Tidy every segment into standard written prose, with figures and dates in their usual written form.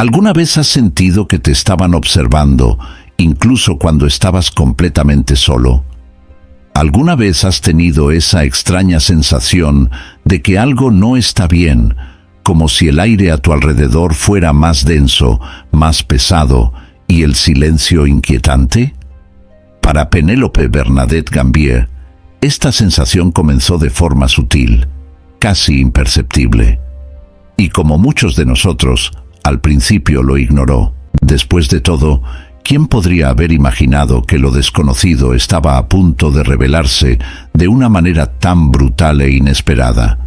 ¿Alguna vez has sentido que te estaban observando, incluso cuando estabas completamente solo? ¿Alguna vez has tenido esa extraña sensación de que algo no está bien, como si el aire a tu alrededor fuera más denso, más pesado, y el silencio inquietante? Para Penélope Bernadette Gambier, esta sensación comenzó de forma sutil, casi imperceptible. Y como muchos de nosotros, al principio lo ignoró. Después de todo, ¿quién podría haber imaginado que lo desconocido estaba a punto de revelarse de una manera tan brutal e inesperada?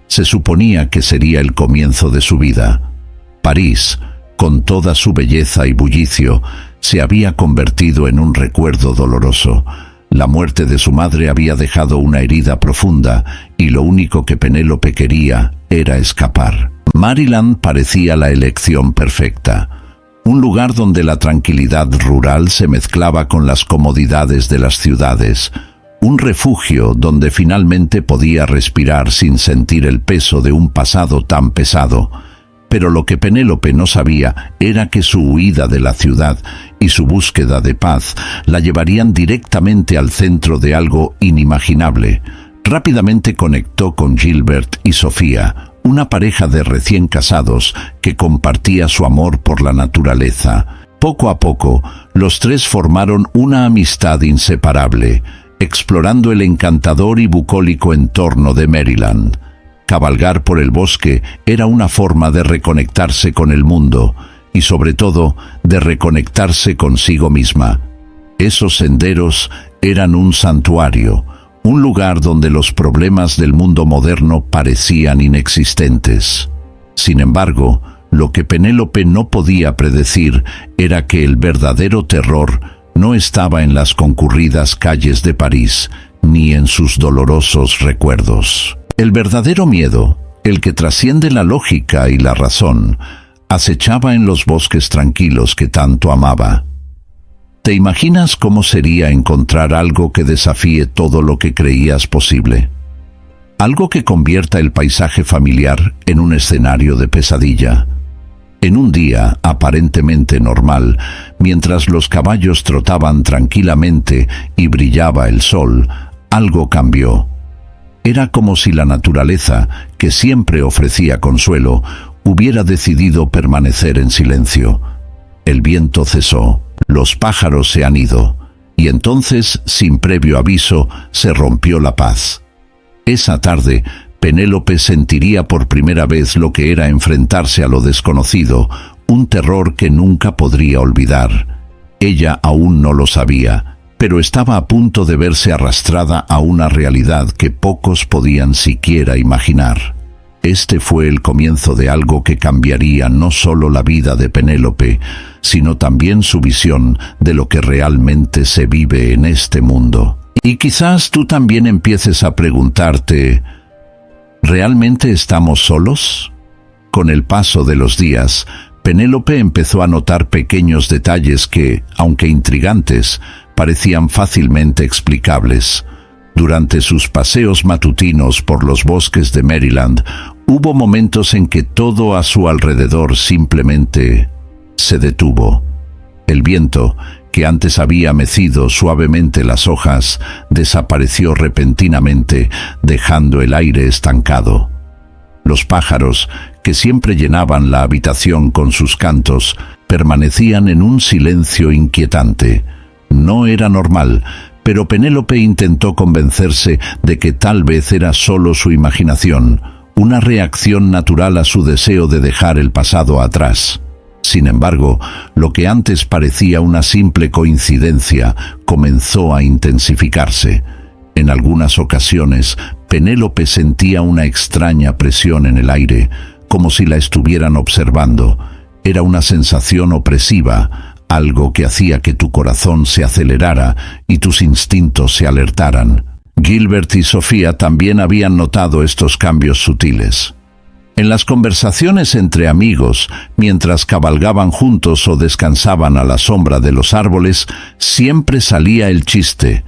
Se suponía que sería el comienzo de su vida. París, con toda su belleza y bullicio, se había convertido en un recuerdo doloroso. La muerte de su madre había dejado una herida profunda y lo único que Penélope quería era escapar. Maryland parecía la elección perfecta. Un lugar donde la tranquilidad rural se mezclaba con las comodidades de las ciudades. Un refugio donde finalmente podía respirar sin sentir el peso de un pasado tan pesado. Pero lo que Penélope no sabía era que su huida de la ciudad y su búsqueda de paz la llevarían directamente al centro de algo inimaginable. Rápidamente conectó con Gilbert y Sofía, una pareja de recién casados que compartía su amor por la naturaleza. Poco a poco, los tres formaron una amistad inseparable, explorando el encantador y bucólico entorno de Maryland. Cabalgar por el bosque era una forma de reconectarse con el mundo y, sobre todo, de reconectarse consigo misma. Esos senderos eran un santuario, un lugar donde los problemas del mundo moderno parecían inexistentes. Sin embargo, lo que Penélope no podía predecir era que el verdadero terror no estaba en las concurridas calles de París, ni en sus dolorosos recuerdos. El verdadero miedo, el que trasciende la lógica y la razón, acechaba en los bosques tranquilos que tanto amaba. ¿Te imaginas cómo sería encontrar algo que desafíe todo lo que creías posible? Algo que convierta el paisaje familiar en un escenario de pesadilla. En un día aparentemente normal, mientras los caballos trotaban tranquilamente y brillaba el sol, algo cambió. Era como si la naturaleza, que siempre ofrecía consuelo, hubiera decidido permanecer en silencio. El viento cesó, los pájaros se han ido, y entonces, sin previo aviso, se rompió la paz. Esa tarde, Penélope sentiría por primera vez lo que era enfrentarse a lo desconocido, un terror que nunca podría olvidar. Ella aún no lo sabía, pero estaba a punto de verse arrastrada a una realidad que pocos podían siquiera imaginar. Este fue el comienzo de algo que cambiaría no solo la vida de Penélope, sino también su visión de lo que realmente se vive en este mundo. Y quizás tú también empieces a preguntarte, ¿realmente estamos solos? Con el paso de los días, Penélope empezó a notar pequeños detalles que, aunque intrigantes, parecían fácilmente explicables. Durante sus paseos matutinos por los bosques de Maryland, hubo momentos en que todo a su alrededor simplemente se detuvo. El viento, que antes había mecido suavemente las hojas, desapareció repentinamente, dejando el aire estancado. Los pájaros, que siempre llenaban la habitación con sus cantos, permanecían en un silencio inquietante. No era normal, pero Penélope intentó convencerse de que tal vez era solo su imaginación, una reacción natural a su deseo de dejar el pasado atrás. Sin embargo, lo que antes parecía una simple coincidencia comenzó a intensificarse. En algunas ocasiones, Penélope sentía una extraña presión en el aire, como si la estuvieran observando. Era una sensación opresiva, algo que hacía que tu corazón se acelerara y tus instintos se alertaran. Gilbert y Sofía también habían notado estos cambios sutiles. En las conversaciones entre amigos, mientras cabalgaban juntos o descansaban a la sombra de los árboles, siempre salía el chiste.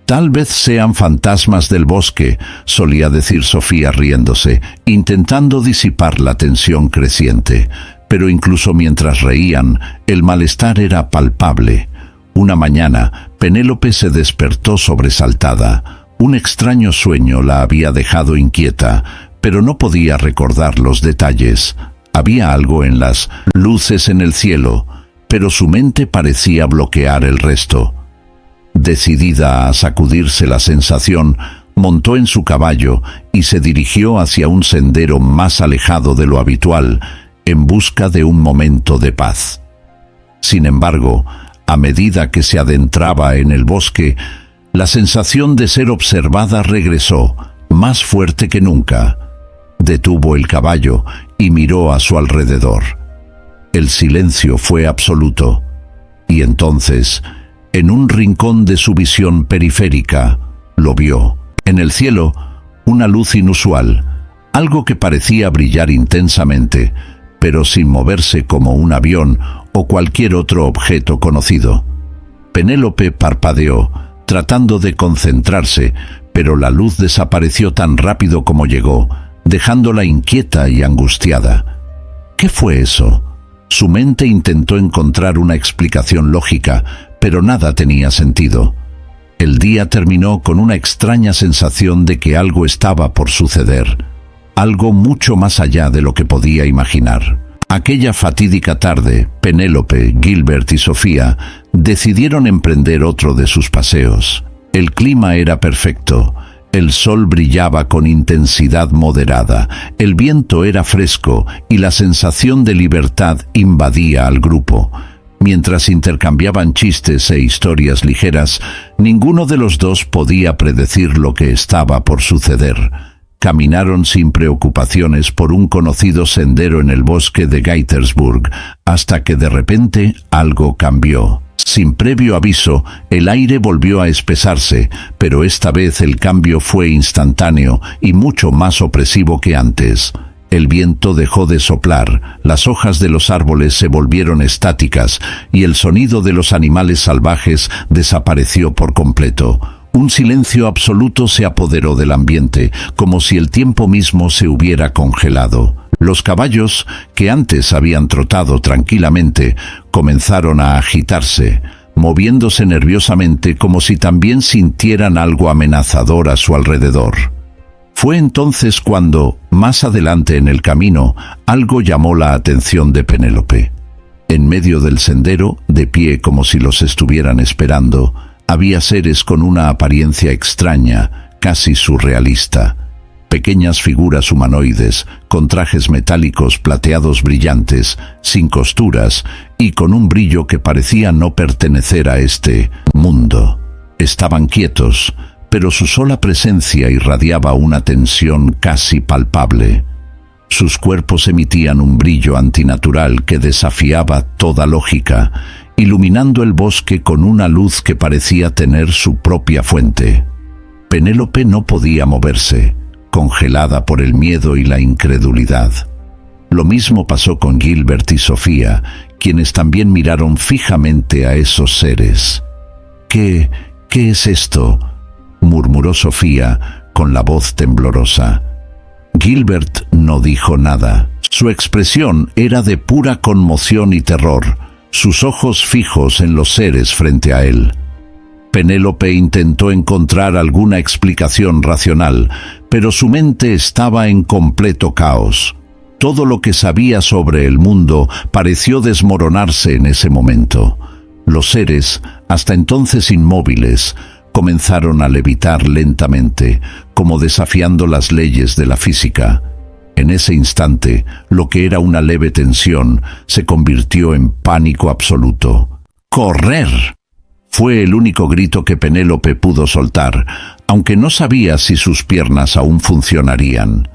«Tal vez sean fantasmas del bosque», solía decir Sofía riéndose, intentando disipar la tensión creciente. pero incluso mientras reían, el malestar era palpable. Una mañana, Penélope se despertó sobresaltada. Un extraño sueño la había dejado inquieta, pero no podía recordar los detalles. Había algo en las luces en el cielo, pero su mente parecía bloquear el resto. Decidida a sacudirse la sensación, montó en su caballo y se dirigió hacia un sendero más alejado de lo habitual, en busca de un momento de paz. Sin embargo, a medida que se adentraba en el bosque, la sensación de ser observada regresó, más fuerte que nunca. Detuvo el caballo y miró a su alrededor. El silencio fue absoluto, y entonces, en un rincón de su visión periférica, lo vio. En el cielo, una luz inusual, algo que parecía brillar intensamente, pero sin moverse como un avión o cualquier otro objeto conocido. Penélope parpadeó, tratando de concentrarse, pero la luz desapareció tan rápido como llegó, dejándola inquieta y angustiada. ¿Qué fue eso? Su mente intentó encontrar una explicación lógica, pero nada tenía sentido. El día terminó con una extraña sensación de que algo estaba por suceder, algo mucho más allá de lo que podía imaginar. Aquella fatídica tarde, Penélope, Gilbert y Sofía decidieron emprender otro de sus paseos. El clima era perfecto. El sol brillaba con intensidad moderada, el viento era fresco y la sensación de libertad invadía al grupo. Mientras intercambiaban chistes e historias ligeras, ninguno de los dos podía predecir lo que estaba por suceder. Caminaron sin preocupaciones por un conocido sendero en el bosque de Gaithersburg, hasta que de repente algo cambió. Sin previo aviso, el aire volvió a espesarse, pero esta vez el cambio fue instantáneo y mucho más opresivo que antes. El viento dejó de soplar, las hojas de los árboles se volvieron estáticas y el sonido de los animales salvajes desapareció por completo. Un silencio absoluto se apoderó del ambiente, como si el tiempo mismo se hubiera congelado. Los caballos, que antes habían trotado tranquilamente, comenzaron a agitarse, moviéndose nerviosamente como si también sintieran algo amenazador a su alrededor. Fue entonces cuando, más adelante en el camino, algo llamó la atención de Penélope. En medio del sendero, de pie como si los estuvieran esperando, había seres con una apariencia extraña, casi surrealista. Pequeñas figuras humanoides, con trajes metálicos plateados brillantes, sin costuras y con un brillo que parecía no pertenecer a este mundo. Estaban quietos, pero su sola presencia irradiaba una tensión casi palpable. Sus cuerpos emitían un brillo antinatural que desafiaba toda lógica, iluminando el bosque con una luz que parecía tener su propia fuente. Penélope no podía moverse, congelada por el miedo y la incredulidad. Lo mismo pasó con Gilbert y Sofía, quienes también miraron fijamente a esos seres. ¿Qué es esto?, murmuró Sofía con la voz temblorosa. Gilbert no dijo nada. Su expresión era de pura conmoción y terror, sus ojos fijos en los seres frente a él. Penélope intentó encontrar alguna explicación racional, pero su mente estaba en completo caos. Todo lo que sabía sobre el mundo pareció desmoronarse en ese momento. Los seres, hasta entonces inmóviles, comenzaron a levitar lentamente, como desafiando las leyes de la física. En ese instante, lo que era una leve tensión se convirtió en pánico absoluto. ¡Correr! Fue el único grito que Penélope pudo soltar, aunque no sabía si sus piernas aún funcionarían.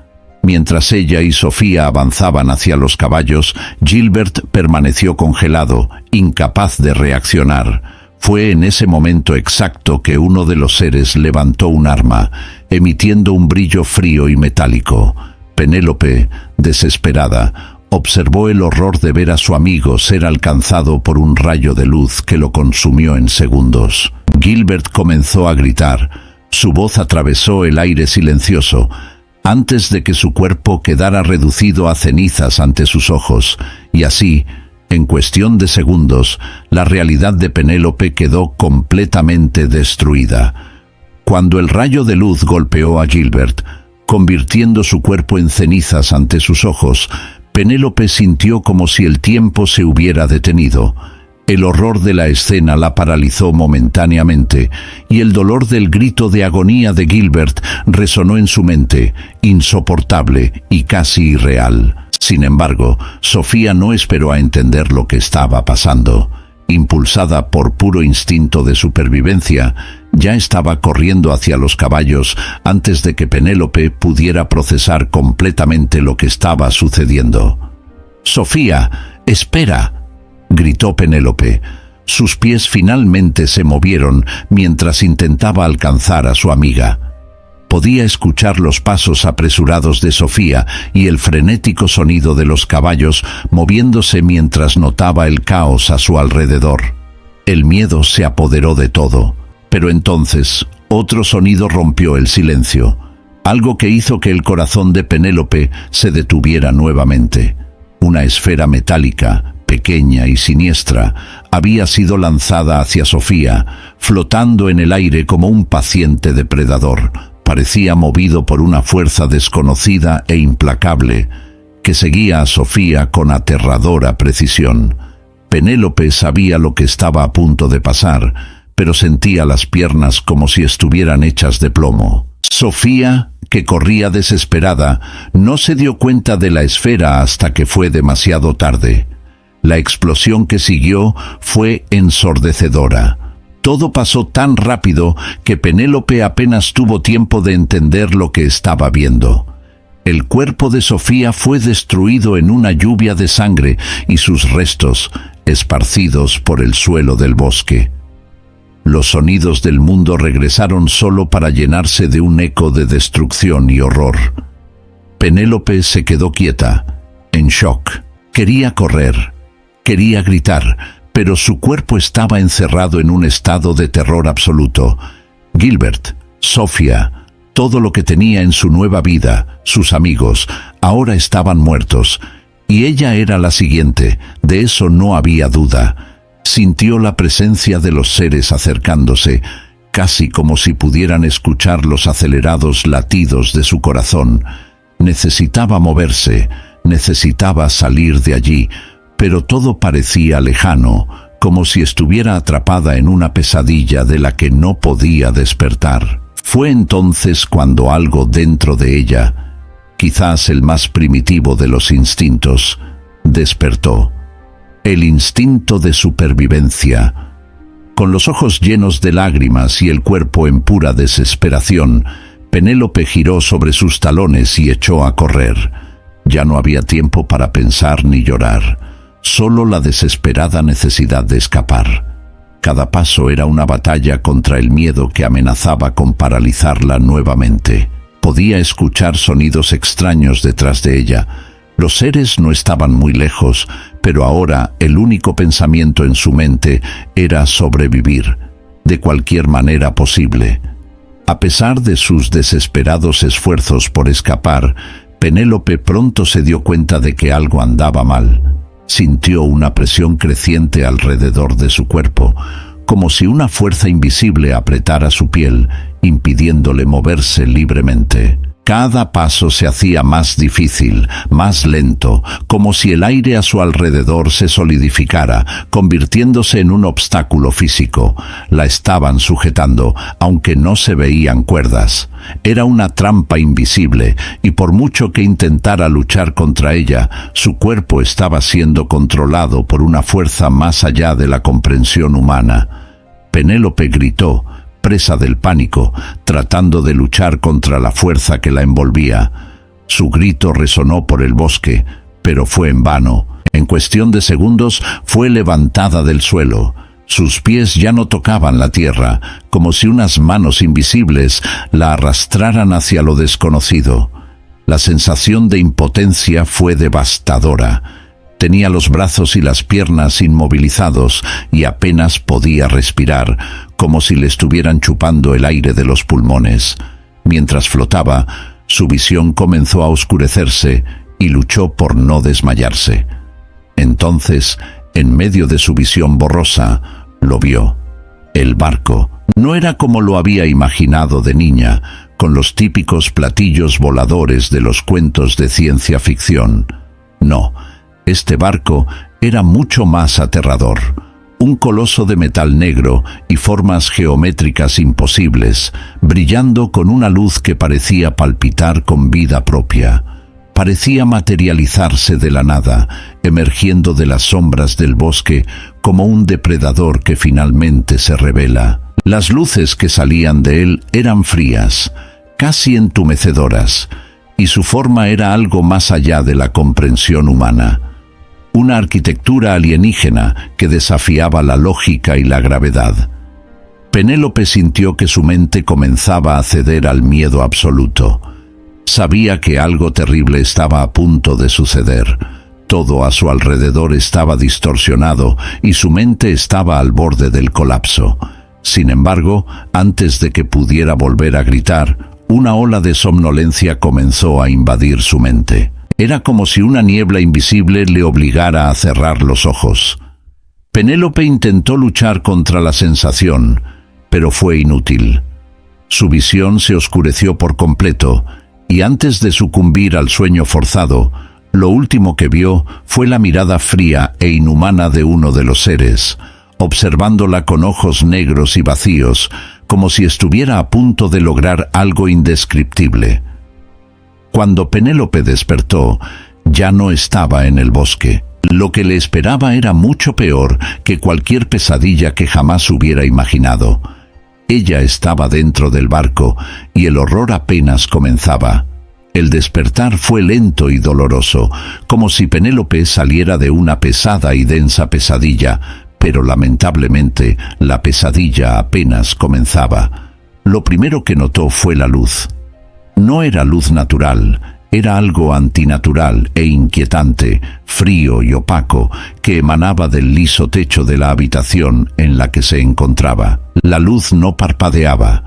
Mientras ella y Sofía avanzaban hacia los caballos, Gilbert permaneció congelado, incapaz de reaccionar. Fue en ese momento exacto que uno de los seres levantó un arma, emitiendo un brillo frío y metálico. Penélope, desesperada, observó el horror de ver a su amigo ser alcanzado por un rayo de luz que lo consumió en segundos. Gilbert comenzó a gritar. Su voz atravesó el aire silencioso, antes de que su cuerpo quedara reducido a cenizas ante sus ojos, Y así, en cuestión de segundos, la realidad de Penélope quedó completamente destruida. Cuando el rayo de luz golpeó a Gilbert, convirtiendo su cuerpo en cenizas ante sus ojos, Penélope sintió como si el tiempo se hubiera detenido. El horror de la escena la paralizó momentáneamente, y el dolor del grito de agonía de Gilbert resonó en su mente, insoportable y casi irreal. Sin embargo, Sofía no esperó a entender lo que estaba pasando. Impulsada por puro instinto de supervivencia, ya estaba corriendo hacia los caballos antes de que Penélope pudiera procesar completamente lo que estaba sucediendo. «Sofía, espera», gritó Penélope. Sus pies finalmente se movieron mientras intentaba alcanzar a su amiga. Podía escuchar los pasos apresurados de Sofía y el frenético sonido de los caballos moviéndose mientras notaba el caos a su alrededor. El miedo se apoderó de todo, pero entonces otro sonido rompió el silencio, algo que hizo que el corazón de Penélope se detuviera nuevamente. Una esfera metálica, pequeña y siniestra, había sido lanzada hacia Sofía, flotando en el aire como un paciente depredador. Parecía movido por una fuerza desconocida e implacable, que seguía a Sofía con aterradora precisión. Penélope sabía lo que estaba a punto de pasar, pero sentía las piernas como si estuvieran hechas de plomo. Sofía, que corría desesperada, no se dio cuenta de la esfera hasta que fue demasiado tarde. La explosión que siguió fue ensordecedora. Todo pasó tan rápido que Penélope apenas tuvo tiempo de entender lo que estaba viendo. El cuerpo de Sofía fue destruido en una lluvia de sangre y sus restos esparcidos por el suelo del bosque. Los sonidos del mundo regresaron solo para llenarse de un eco de destrucción y horror. Penélope se quedó quieta, en shock. Quería correr, quería gritar, pero su cuerpo estaba encerrado en un estado de terror absoluto. Gilbert, Sofía, todo lo que tenía en su nueva vida, sus amigos, ahora estaban muertos. Y ella era la siguiente, de eso no había duda. Sintió la presencia de los seres acercándose, casi como si pudieran escuchar los acelerados latidos de su corazón. Necesitaba moverse, necesitaba salir de allí, pero todo parecía lejano, como si estuviera atrapada en una pesadilla de la que no podía despertar. Fue entonces cuando algo dentro de ella, quizás el más primitivo de los instintos, despertó. El instinto de supervivencia. Con los ojos llenos de lágrimas y el cuerpo en pura desesperación, Penélope giró sobre sus talones y echó a correr. Ya no había tiempo para pensar ni llorar. Solo la desesperada necesidad de escapar. Cada paso era una batalla contra el miedo que amenazaba con paralizarla nuevamente. Podía escuchar sonidos extraños detrás de ella. Los seres no estaban muy lejos, pero ahora el único pensamiento en su mente era sobrevivir, de cualquier manera posible. A pesar de sus desesperados esfuerzos por escapar, Penélope pronto se dio cuenta de que algo andaba mal. Sintió una presión creciente alrededor de su cuerpo, como si una fuerza invisible apretara su piel, impidiéndole moverse libremente. Cada paso se hacía más difícil, más lento, como si el aire a su alrededor se solidificara, convirtiéndose en un obstáculo físico. La estaban sujetando, aunque no se veían cuerdas. Era una trampa invisible, y por mucho que intentara luchar contra ella, su cuerpo estaba siendo controlado por una fuerza más allá de la comprensión humana. Penélope gritó, presa del pánico, tratando de luchar contra la fuerza que la envolvía. Su grito resonó por el bosque, pero fue en vano. En cuestión de segundos fue levantada del suelo. Sus pies ya no tocaban la tierra, como si unas manos invisibles la arrastraran hacia lo desconocido. La sensación de impotencia fue devastadora. Tenía los brazos y las piernas inmovilizados y apenas podía respirar, como si le estuvieran chupando el aire de los pulmones. Mientras flotaba, su visión comenzó a oscurecerse y luchó por no desmayarse. Entonces, en medio de su visión borrosa, lo vio. El barco no era como lo había imaginado de niña, con los típicos platillos voladores de los cuentos de ciencia ficción. No, este barco era mucho más aterrador. Un coloso de metal negro y formas geométricas imposibles, brillando con una luz que parecía palpitar con vida propia. Parecía materializarse de la nada, emergiendo de las sombras del bosque como un depredador que finalmente se revela. Las luces que salían de él eran frías, casi entumecedoras, y su forma era algo más allá de la comprensión humana. Una arquitectura alienígena que desafiaba la lógica y la gravedad. Penélope sintió que su mente comenzaba a ceder al miedo absoluto. Sabía que algo terrible estaba a punto de suceder. Todo a su alrededor estaba distorsionado y su mente estaba al borde del colapso. Sin embargo, antes de que pudiera volver a gritar, una ola de somnolencia comenzó a invadir su mente. Era como si una niebla invisible le obligara a cerrar los ojos. Penélope intentó luchar contra la sensación, pero fue inútil. Su visión se oscureció por completo, y antes de sucumbir al sueño forzado, lo último que vio fue la mirada fría e inhumana de uno de los seres, observándola con ojos negros y vacíos, como si estuviera a punto de lograr algo indescriptible. Cuando Penélope despertó, ya no estaba en el bosque. Lo que le esperaba era mucho peor que cualquier pesadilla que jamás hubiera imaginado. Ella estaba dentro del barco y el horror apenas comenzaba. El despertar fue lento y doloroso, como si Penélope saliera de una pesada y densa pesadilla, pero lamentablemente la pesadilla apenas comenzaba. Lo primero que notó fue la luz. No era luz natural, era algo antinatural e inquietante, frío y opaco, que emanaba del liso techo de la habitación en la que se encontraba. La luz no parpadeaba,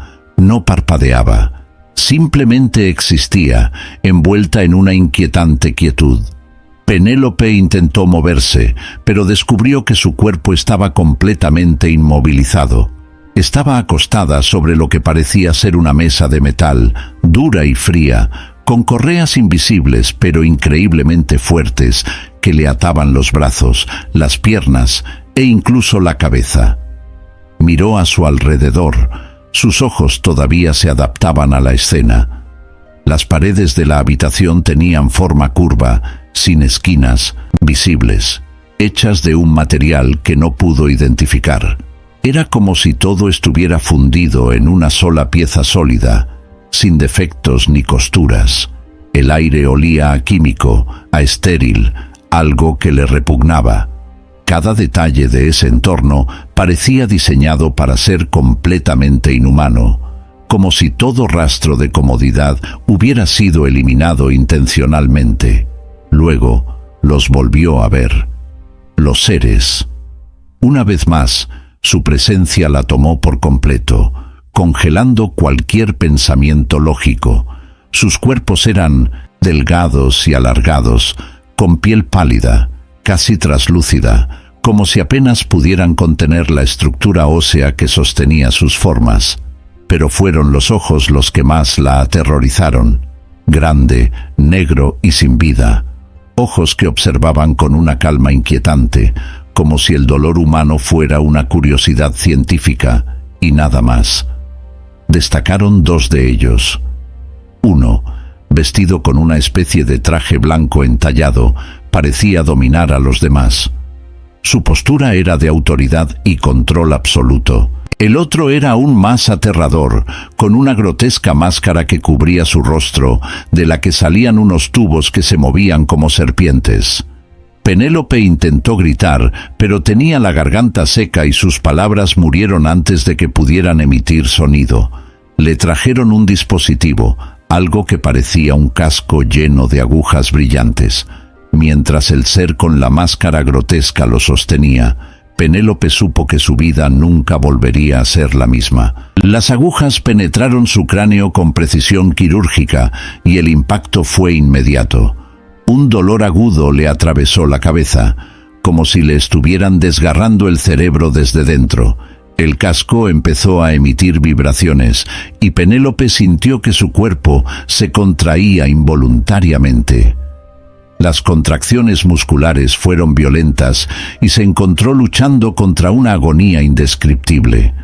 simplemente existía, envuelta en una inquietante quietud. Penélope intentó moverse, pero descubrió que su cuerpo estaba completamente inmovilizado. Estaba acostada sobre lo que parecía ser una mesa de metal, dura y fría, con correas invisibles pero increíblemente fuertes que le ataban los brazos, las piernas e incluso la cabeza. Miró a su alrededor. Sus ojos todavía se adaptaban a la escena. Las paredes de la habitación tenían forma curva, sin esquinas, visibles, hechas de un material que no pudo identificar. Era como si todo estuviera fundido en una sola pieza sólida, sin defectos ni costuras. El aire olía a químico, a estéril, algo que le repugnaba. Cada detalle de ese entorno parecía diseñado para ser completamente inhumano, como si todo rastro de comodidad hubiera sido eliminado intencionalmente. Luego los volvió a ver. Los seres. Una vez más, su presencia la tomó por completo, congelando cualquier pensamiento lógico. Sus cuerpos eran delgados y alargados, con piel pálida, casi traslúcida, como si apenas pudieran contener la estructura ósea que sostenía sus formas. Pero fueron los ojos los que más la aterrorizaron. Grande, negro y sin vida. Ojos que observaban con una calma inquietante, como si el dolor humano fuera una curiosidad científica, y nada más. Destacaron dos de ellos. Uno, vestido con una especie de traje blanco entallado, parecía dominar a los demás. Su postura era de autoridad y control absoluto. El otro era aún más aterrador, con una grotesca máscara que cubría su rostro, de la que salían unos tubos que se movían como serpientes. Penélope intentó gritar, pero tenía la garganta seca y sus palabras murieron antes de que pudieran emitir sonido. Le trajeron un dispositivo, algo que parecía un casco lleno de agujas brillantes. Mientras el ser con la máscara grotesca lo sostenía, Penélope supo que su vida nunca volvería a ser la misma. Las agujas penetraron su cráneo con precisión quirúrgica y el impacto fue inmediato. Un dolor agudo le atravesó la cabeza, como si le estuvieran desgarrando el cerebro desde dentro. El casco empezó a emitir vibraciones y Penélope sintió que su cuerpo se contraía involuntariamente. Las contracciones musculares fueron violentas y se encontró luchando contra una agonía indescriptible.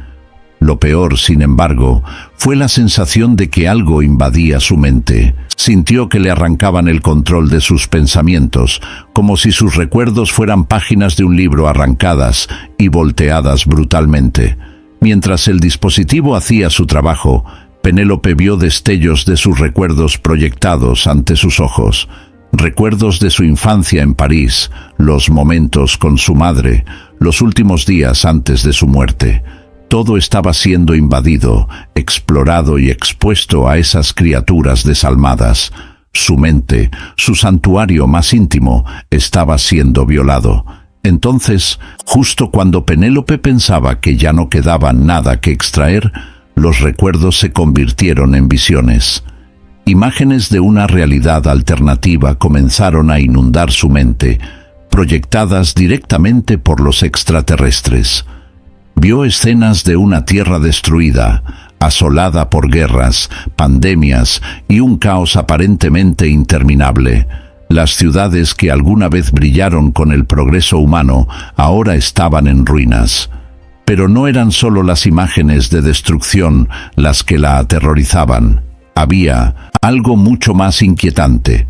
Lo peor, sin embargo, fue la sensación de que algo invadía su mente. Sintió que le arrancaban el control de sus pensamientos, como si sus recuerdos fueran páginas de un libro arrancadas y volteadas brutalmente. Mientras el dispositivo hacía su trabajo, Penélope vio destellos de sus recuerdos proyectados ante sus ojos. Recuerdos de su infancia en París, los momentos con su madre, los últimos días antes de su muerte. Todo estaba siendo invadido, explorado y expuesto a esas criaturas desalmadas. Su mente, su santuario más íntimo, estaba siendo violado. Entonces, justo cuando Penélope pensaba que ya no quedaba nada que extraer, los recuerdos se convirtieron en visiones. Imágenes de una realidad alternativa comenzaron a inundar su mente, proyectadas directamente por los extraterrestres. Vio escenas de una tierra destruida, asolada por guerras, pandemias y un caos aparentemente interminable. Las ciudades que alguna vez brillaron con el progreso humano ahora estaban en ruinas. Pero no eran solo las imágenes de destrucción las que la aterrorizaban. Había algo mucho más inquietante.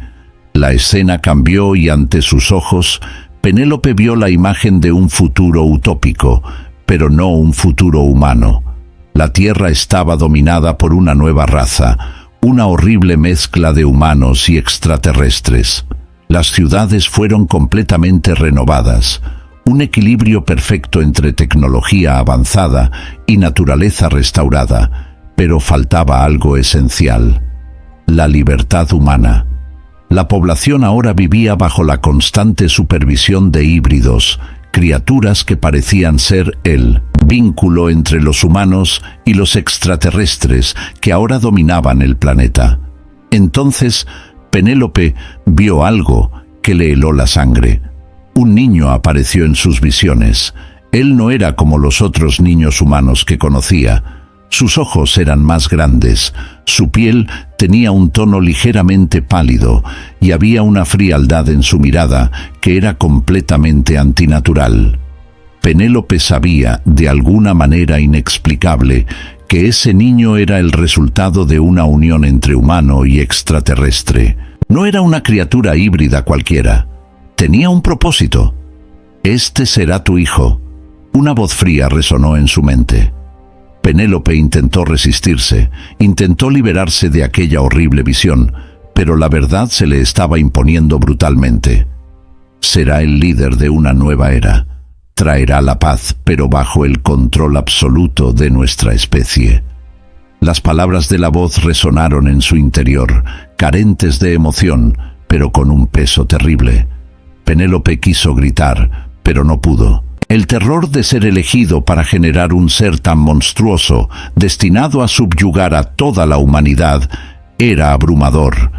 La escena cambió y ante sus ojos, Penélope vio la imagen de un futuro utópico, pero no un futuro humano. La Tierra estaba dominada por una nueva raza, una horrible mezcla de humanos y extraterrestres. Las ciudades fueron completamente renovadas, un equilibrio perfecto entre tecnología avanzada y naturaleza restaurada, pero faltaba algo esencial: la libertad humana. La población ahora vivía bajo la constante supervisión de híbridos, criaturas que parecían ser el vínculo entre los humanos y los extraterrestres que ahora dominaban el planeta. Entonces, Penélope vio algo que le heló la sangre. Un niño apareció en sus visiones. Él no era como los otros niños humanos que conocía. Sus ojos eran más grandes, su piel tenía un tono ligeramente pálido y había una frialdad en su mirada que era completamente antinatural. Penélope sabía, de alguna manera inexplicable, que ese niño era el resultado de una unión entre humano y extraterrestre. No era una criatura híbrida cualquiera. Tenía un propósito. «Este será tu hijo». Una voz fría resonó en su mente. Penélope intentó resistirse, intentó liberarse de aquella horrible visión, pero la verdad se le estaba imponiendo brutalmente. Será el líder de una nueva era. Traerá la paz, pero bajo el control absoluto de nuestra especie. Las palabras de la voz resonaron en su interior, carentes de emoción, pero con un peso terrible. Penélope quiso gritar, pero no pudo. El terror de ser elegido para generar un ser tan monstruoso, destinado a subyugar a toda la humanidad, era abrumador.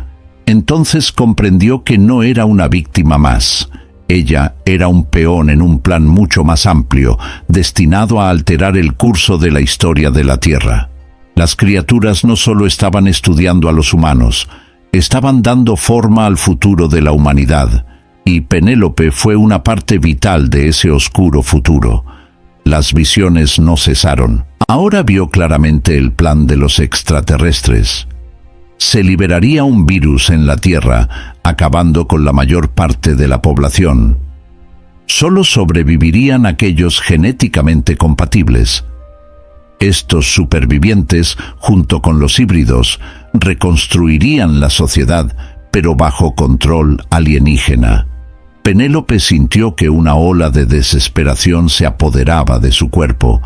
Entonces comprendió que no era una víctima más. Ella era un peón en un plan mucho más amplio, destinado a alterar el curso de la historia de la Tierra. Las criaturas no solo estaban estudiando a los humanos, estaban dando forma al futuro de la humanidad. Y Penélope fue una parte vital de ese oscuro futuro. Las visiones no cesaron. Ahora vio claramente el plan de los extraterrestres. Se liberaría un virus en la Tierra, acabando con la mayor parte de la población. Solo sobrevivirían aquellos genéticamente compatibles. Estos supervivientes, junto con los híbridos, reconstruirían la sociedad, pero bajo control alienígena. Penélope sintió que una ola de desesperación se apoderaba de su cuerpo.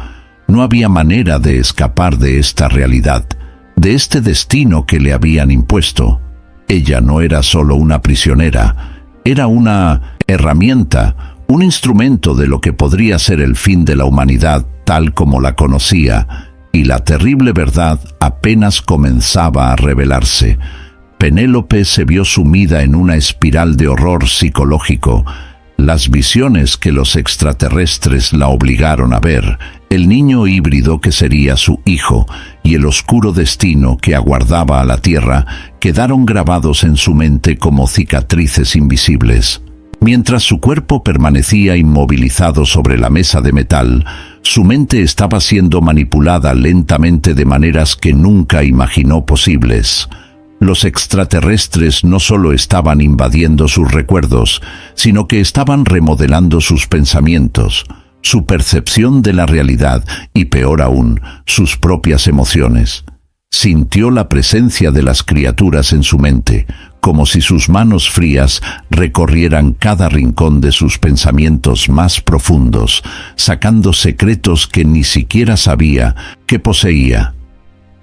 No había manera de escapar de esta realidad, de este destino que le habían impuesto. Ella no era solo una prisionera, era una herramienta, un instrumento de lo que podría ser el fin de la humanidad tal como la conocía, y la terrible verdad apenas comenzaba a revelarse. Penélope se vio sumida en una espiral de horror psicológico. Las visiones que los extraterrestres la obligaron a ver, el niño híbrido que sería su hijo y el oscuro destino que aguardaba a la Tierra quedaron grabados en su mente como cicatrices invisibles. Mientras su cuerpo permanecía inmovilizado sobre la mesa de metal, su mente estaba siendo manipulada lentamente de maneras que nunca imaginó posibles. Los extraterrestres no solo estaban invadiendo sus recuerdos, sino que estaban remodelando sus pensamientos, su percepción de la realidad y, peor aún, sus propias emociones. Sintió la presencia de las criaturas en su mente, como si sus manos frías recorrieran cada rincón de sus pensamientos más profundos, sacando secretos que ni siquiera sabía que poseía.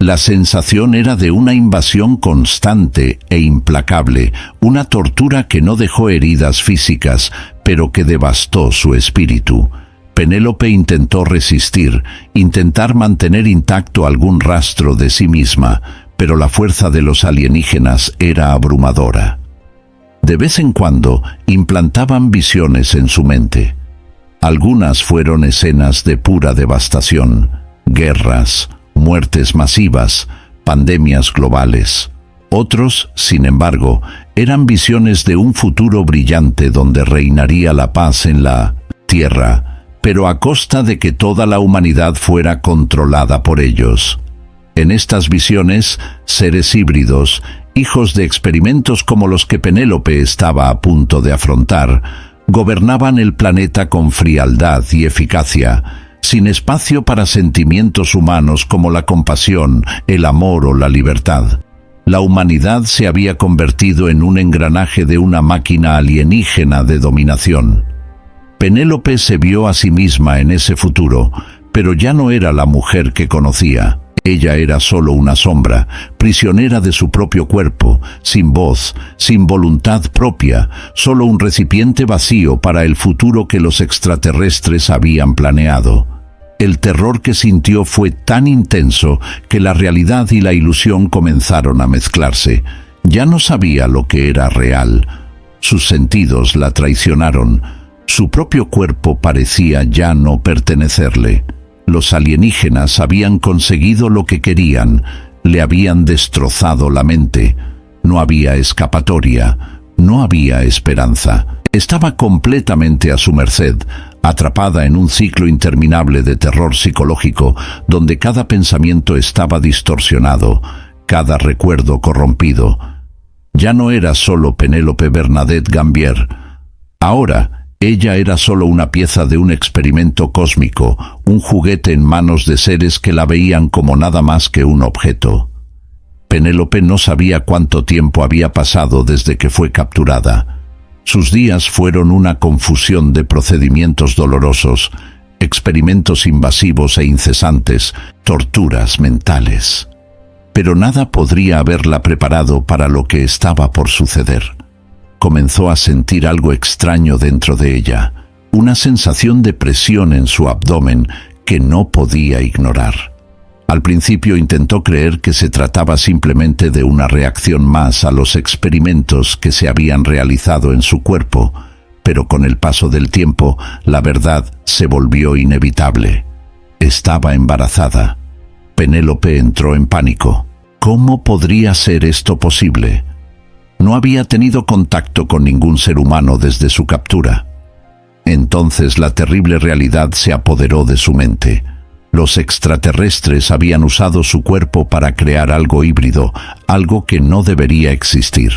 La sensación era de una invasión constante e implacable, una tortura que no dejó heridas físicas, pero que devastó su espíritu. Penélope intentó resistir, intentar mantener intacto algún rastro de sí misma, pero la fuerza de los alienígenas era abrumadora. De vez en cuando implantaban visiones en su mente. Algunas fueron escenas de pura devastación, guerras, muertes masivas, pandemias globales. Otros, sin embargo, eran visiones de un futuro brillante donde reinaría la paz en la Tierra, pero a costa de que toda la humanidad fuera controlada por ellos. En estas visiones, seres híbridos, hijos de experimentos como los que Penélope estaba a punto de afrontar, gobernaban el planeta con frialdad y eficacia, sin espacio para sentimientos humanos como la compasión, el amor o la libertad. La humanidad se había convertido en un engranaje de una máquina alienígena de dominación. Penélope se vio a sí misma en ese futuro, pero ya no era la mujer que conocía. Ella era solo una sombra, prisionera de su propio cuerpo, sin voz, sin voluntad propia, solo un recipiente vacío para el futuro que los extraterrestres habían planeado. El terror que sintió fue tan intenso que la realidad y la ilusión comenzaron a mezclarse. Ya no sabía lo que era real. Sus sentidos la traicionaron. Su propio cuerpo parecía ya no pertenecerle. Los alienígenas habían conseguido lo que querían, le habían destrozado la mente. No había escapatoria, no había esperanza. Estaba completamente a su merced, atrapada en un ciclo interminable de terror psicológico, donde cada pensamiento estaba distorsionado, cada recuerdo corrompido. Ya no era solo Penélope Bernadette Gambier. Ahora, ella era solo una pieza de un experimento cósmico, un juguete en manos de seres que la veían como nada más que un objeto. Penélope no sabía cuánto tiempo había pasado desde que fue capturada. Sus días fueron una confusión de procedimientos dolorosos, experimentos invasivos e incesantes, torturas mentales. Pero nada podría haberla preparado para lo que estaba por suceder. Comenzó a sentir algo extraño dentro de ella, una sensación de presión en su abdomen que no podía ignorar. Al principio intentó creer que se trataba simplemente de una reacción más a los experimentos que se habían realizado en su cuerpo, pero con el paso del tiempo, la verdad se volvió inevitable. Estaba embarazada. Penélope entró en pánico. ¿Cómo podría ser esto posible? No había tenido contacto con ningún ser humano desde su captura. Entonces la terrible realidad se apoderó de su mente. Los extraterrestres habían usado su cuerpo para crear algo híbrido, algo que no debería existir.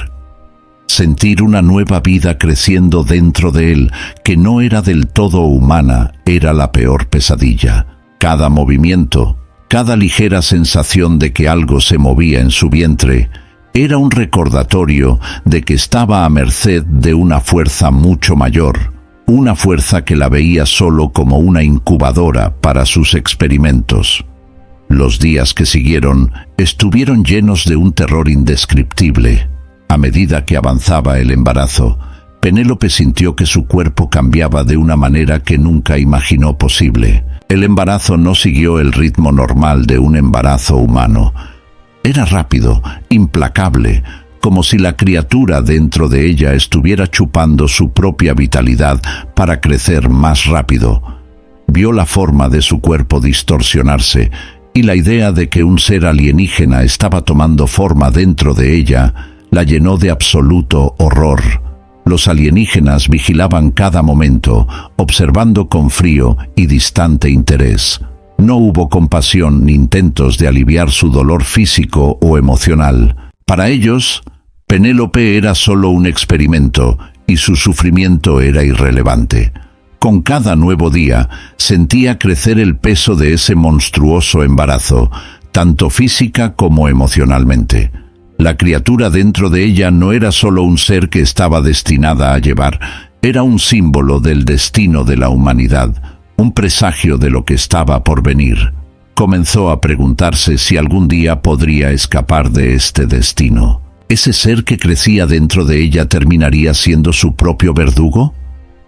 Sentir una nueva vida creciendo dentro de él, que no era del todo humana, era la peor pesadilla. Cada movimiento, cada ligera sensación de que algo se movía en su vientre, era un recordatorio de que estaba a merced de una fuerza mucho mayor, una fuerza que la veía solo como una incubadora para sus experimentos. Los días que siguieron estuvieron llenos de un terror indescriptible. A medida que avanzaba el embarazo, Penélope sintió que su cuerpo cambiaba de una manera que nunca imaginó posible. El embarazo no siguió el ritmo normal de un embarazo humano. Era rápido, implacable, como si la criatura dentro de ella estuviera chupando su propia vitalidad para crecer más rápido. Vio la forma de su cuerpo distorsionarse y la idea de que un ser alienígena estaba tomando forma dentro de ella la llenó de absoluto horror. Los alienígenas vigilaban cada momento, observando con frío y distante interés. No hubo compasión ni intentos de aliviar su dolor físico o emocional. Para ellos, Penélope era solo un experimento y su sufrimiento era irrelevante. Con cada nuevo día, sentía crecer el peso de ese monstruoso embarazo, tanto física como emocionalmente. La criatura dentro de ella no era solo un ser que estaba destinada a llevar, era un símbolo del destino de la humanidad, un presagio de lo que estaba por venir. Comenzó a preguntarse si algún día podría escapar de este destino. ¿Ese ser que crecía dentro de ella terminaría siendo su propio verdugo?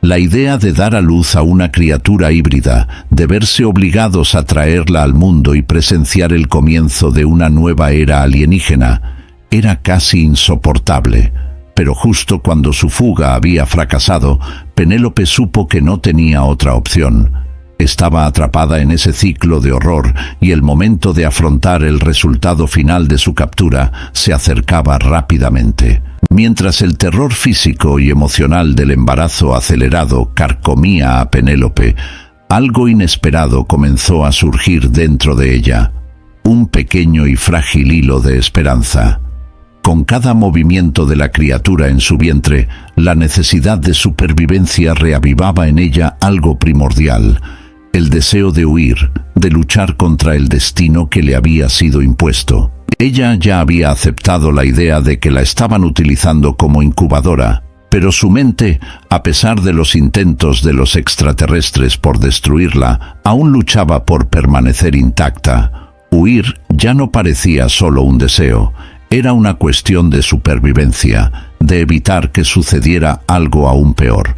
La idea de dar a luz a una criatura híbrida, de verse obligados a traerla al mundo y presenciar el comienzo de una nueva era alienígena, era casi insoportable. Pero justo cuando su fuga había fracasado, Penélope supo que no tenía otra opción. Estaba atrapada en ese ciclo de horror y el momento de afrontar el resultado final de su captura se acercaba rápidamente. Mientras el terror físico y emocional del embarazo acelerado carcomía a Penélope, algo inesperado comenzó a surgir dentro de ella. Un pequeño y frágil hilo de esperanza. Con cada movimiento de la criatura en su vientre, la necesidad de supervivencia reavivaba en ella algo primordial, el deseo de huir, de luchar contra el destino que le había sido impuesto. Ella ya había aceptado la idea de que la estaban utilizando como incubadora, pero su mente, a pesar de los intentos de los extraterrestres por destruirla, aún luchaba por permanecer intacta. Huir ya no parecía solo un deseo. Era una cuestión de supervivencia, de evitar que sucediera algo aún peor.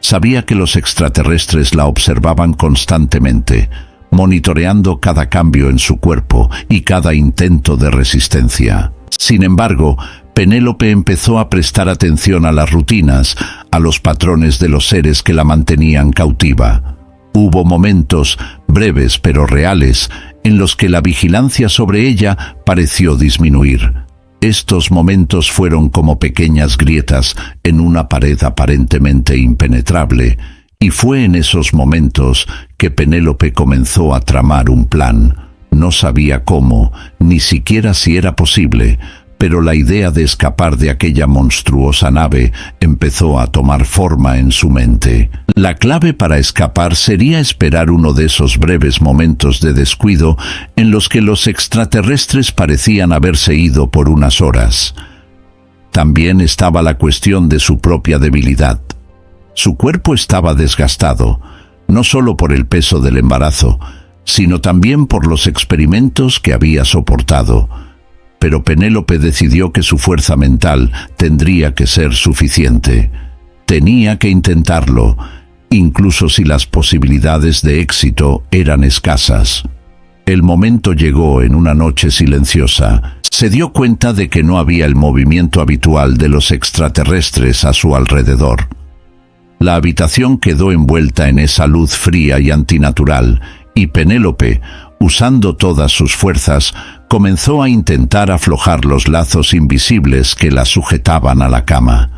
Sabía que los extraterrestres la observaban constantemente, monitoreando cada cambio en su cuerpo y cada intento de resistencia. Sin embargo, Penélope empezó a prestar atención a las rutinas, a los patrones de los seres que la mantenían cautiva. Hubo momentos, breves pero reales, en los que la vigilancia sobre ella pareció disminuir. Estos momentos fueron como pequeñas grietas en una pared aparentemente impenetrable, y fue en esos momentos que Penélope comenzó a tramar un plan. No sabía cómo, ni siquiera si era posible, pero la idea de escapar de aquella monstruosa nave empezó a tomar forma en su mente. La clave para escapar sería esperar uno de esos breves momentos de descuido en los que los extraterrestres parecían haberse ido por unas horas. También estaba la cuestión de su propia debilidad. Su cuerpo estaba desgastado, no solo por el peso del embarazo, sino también por los experimentos que había soportado. Pero Penélope decidió que su fuerza mental tendría que ser suficiente. Tenía que intentarlo, incluso si las posibilidades de éxito eran escasas. El momento llegó en una noche silenciosa. Se dio cuenta de que no había el movimiento habitual de los extraterrestres a su alrededor. La habitación quedó envuelta en esa luz fría y antinatural, y Penélope, usando todas sus fuerzas, comenzó a intentar aflojar los lazos invisibles que la sujetaban a la cama.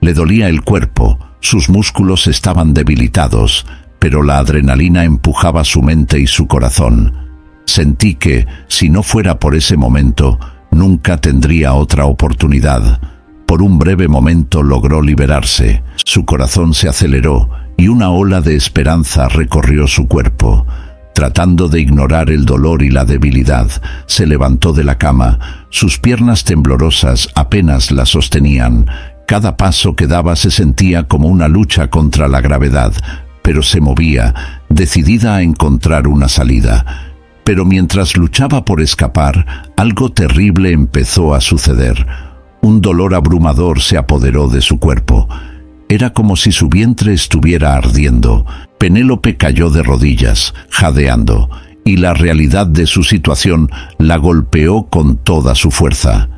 Le dolía el cuerpo, sus músculos estaban debilitados, pero la adrenalina empujaba su mente y su corazón. Sentí que, si no fuera por ese momento, nunca tendría otra oportunidad. Por un breve momento logró liberarse. Su corazón se aceleró y una ola de esperanza recorrió su cuerpo. Tratando de ignorar el dolor y la debilidad, se levantó de la cama. Sus piernas temblorosas apenas la sostenían. Cada paso que daba se sentía como una lucha contra la gravedad, pero se movía, decidida a encontrar una salida. Pero mientras luchaba por escapar, algo terrible empezó a suceder. Un dolor abrumador se apoderó de su cuerpo. Era como si su vientre estuviera ardiendo. Penélope cayó de rodillas, jadeando, y la realidad de su situación la golpeó con toda su fuerza.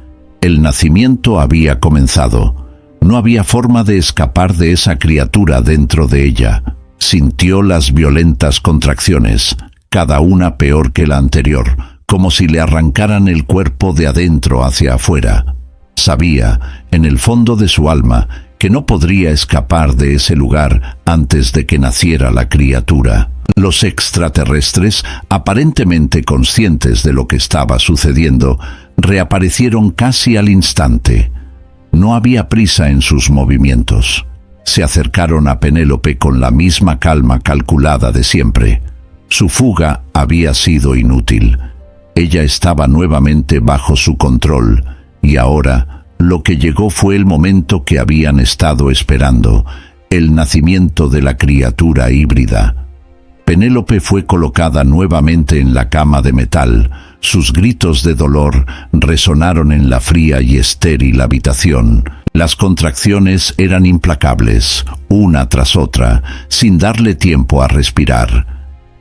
El nacimiento había comenzado. No había forma de escapar de esa criatura dentro de ella. Sintió las violentas contracciones, cada una peor que la anterior, como si le arrancaran el cuerpo de adentro hacia afuera. Sabía, en el fondo de su alma, que no podría escapar de ese lugar antes de que naciera la criatura. Los extraterrestres, aparentemente conscientes de lo que estaba sucediendo, reaparecieron casi al instante. No había prisa en sus movimientos. Se acercaron a Penélope con la misma calma calculada de siempre. Su fuga había sido inútil. Ella estaba nuevamente bajo su control, y ahora lo que llegó fue el momento que habían estado esperando, el nacimiento de la criatura híbrida. Penélope fue colocada nuevamente en la cama de metal. Sus gritos de dolor resonaron en la fría y estéril habitación. Las contracciones eran implacables, una tras otra, sin darle tiempo a respirar.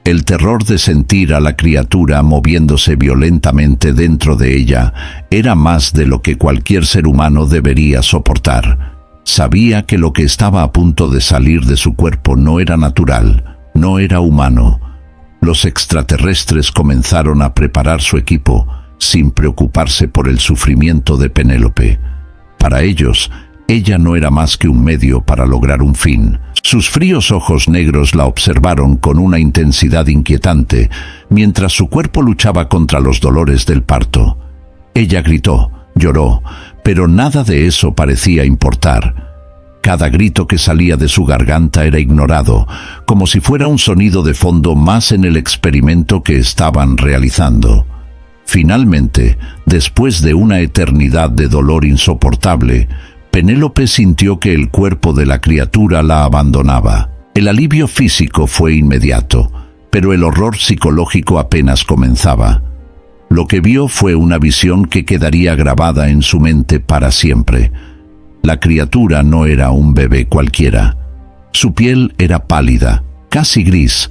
El terror de sentir a la criatura moviéndose violentamente dentro de ella era más de lo que cualquier ser humano debería soportar. Sabía que lo que estaba a punto de salir de su cuerpo no era natural, no era humano. Los extraterrestres comenzaron a preparar su equipo, sin preocuparse por el sufrimiento de Penélope. Para ellos, ella no era más que un medio para lograr un fin. Sus fríos ojos negros la observaron con una intensidad inquietante, mientras su cuerpo luchaba contra los dolores del parto. Ella gritó, lloró, pero nada de eso parecía importar. Cada grito que salía de su garganta era ignorado, como si fuera un sonido de fondo más en el experimento que estaban realizando. Finalmente, después de una eternidad de dolor insoportable, Penélope sintió que el cuerpo de la criatura la abandonaba. El alivio físico fue inmediato, pero el horror psicológico apenas comenzaba. Lo que vio fue una visión que quedaría grabada en su mente para siempre. La criatura no era un bebé cualquiera. Su piel era pálida, casi gris,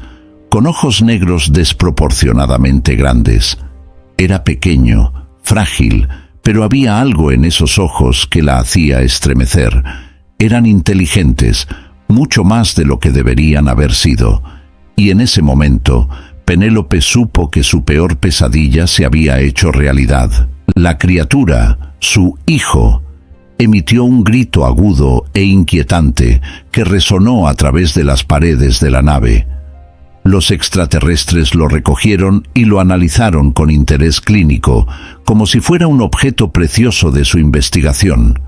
con ojos negros desproporcionadamente grandes. Era pequeño, frágil, pero había algo en esos ojos que la hacía estremecer. Eran inteligentes, mucho más de lo que deberían haber sido. Y en ese momento, Penélope supo que su peor pesadilla se había hecho realidad. La criatura, su hijo, emitió un grito agudo e inquietante que resonó a través de las paredes de la nave. Los extraterrestres lo recogieron y lo analizaron con interés clínico, como si fuera un objeto precioso de su investigación.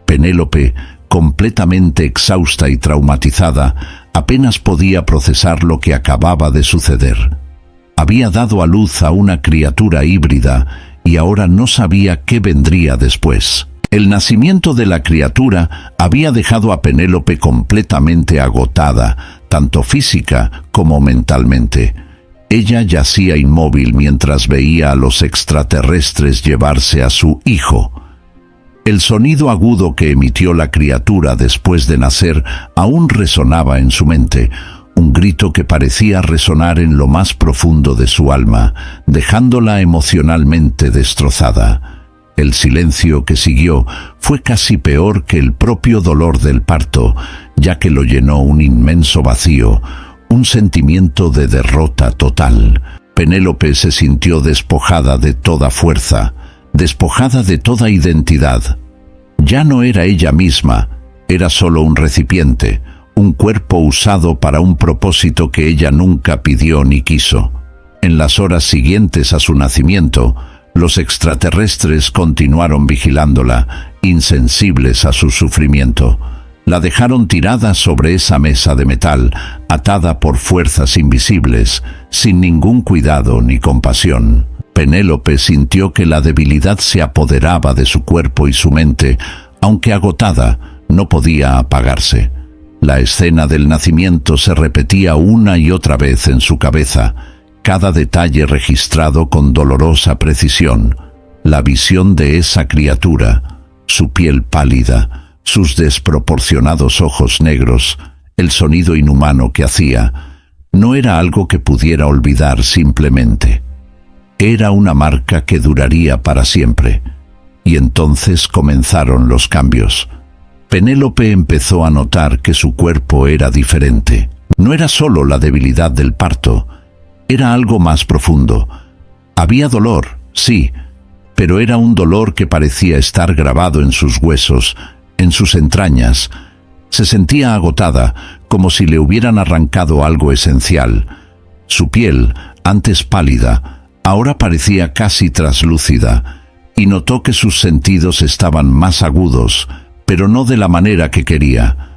Penélope, completamente exhausta y traumatizada, apenas podía procesar lo que acababa de suceder. Había dado a luz a una criatura híbrida y ahora no sabía qué vendría después. El nacimiento de la criatura había dejado a Penélope completamente agotada, tanto física como mentalmente. Ella yacía inmóvil mientras veía a los extraterrestres llevarse a su hijo. El sonido agudo que emitió la criatura después de nacer aún resonaba en su mente, un grito que parecía resonar en lo más profundo de su alma, dejándola emocionalmente destrozada. El silencio que siguió fue casi peor que el propio dolor del parto, ya que lo llenó un inmenso vacío, un sentimiento de derrota total. Penélope se sintió despojada de toda fuerza, despojada de toda identidad. Ya no era ella misma, era solo un recipiente, un cuerpo usado para un propósito que ella nunca pidió ni quiso. En las horas siguientes a su nacimiento, los extraterrestres continuaron vigilándola, insensibles a su sufrimiento. La dejaron tirada sobre esa mesa de metal, atada por fuerzas invisibles, sin ningún cuidado ni compasión. Penélope sintió que la debilidad se apoderaba de su cuerpo y su mente, aunque agotada, no podía apagarse. La escena del nacimiento se repetía una y otra vez en su cabeza, cada detalle registrado con dolorosa precisión. La visión de esa criatura, su piel pálida, sus desproporcionados ojos negros, el sonido inhumano que hacía, no era algo que pudiera olvidar simplemente. Era una marca que duraría para siempre. Y entonces comenzaron los cambios. Penélope empezó a notar que su cuerpo era diferente. No era solo la debilidad del parto, era algo más profundo. Había dolor, sí, pero era un dolor que parecía estar grabado en sus huesos, en sus entrañas. Se sentía agotada, como si le hubieran arrancado algo esencial. Su piel, antes pálida, ahora parecía casi traslúcida, y notó que sus sentidos estaban más agudos, pero no de la manera que quería.